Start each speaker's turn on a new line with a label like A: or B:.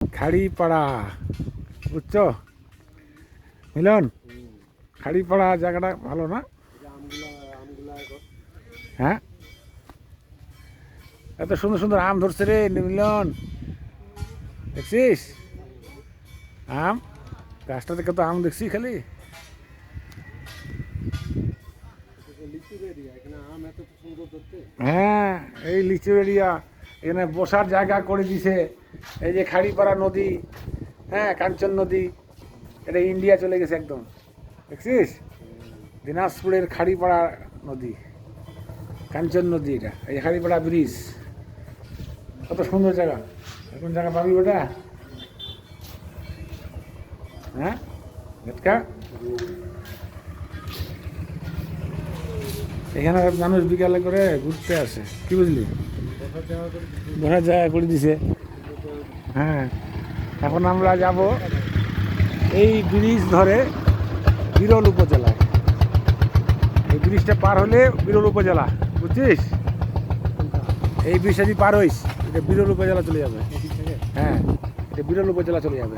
A: খাড়িপাড়া, বুঝছো মিলন? খাড়িপাড়া জায়গাটা ভালো না? হ্যাঁ, এত সুন্দর সুন্দর আম ধরছে রে মিলন, দেখছিস আম? গাছটা থেকে তো আম দেখছি খালি। হ্যাঁ, এই লিচু এরিয়া, এখানে বসার জায়গা করে দিছে। এই যে খাড়িপাড়া নদী, হ্যাঁ কাঞ্চন নদী, এটা ইন্ডিয়া চলে গেছে একদম, দেখছিস? দিনাজপুরের খাড়িপাড়া নদী, কাঞ্চন নদী, এটা এই খাড়িপাড়া ব্রিজ, কত সুন্দর জায়গা। এখন জায়গা পাবি ওটা? হ্যাঁ ভেটকা, এখানে মানুষ বিকালে করে ঘুরতে আসে, কি বুঝলি? বসার জায়গা করে দিছে। হ্যাঁ, এখন আমরা যাব এই ব্রিজ ধরে বিরল উপজেলায়। এই ব্রিজটা পার হলে বিরল উপজেলা, বুঝছিস? এই ব্রিজটা যদি পার হইস, এটা বিরল উপজেলা চলে যাবে। হ্যাঁ, এটা বিরল উপজেলা চলে যাবে।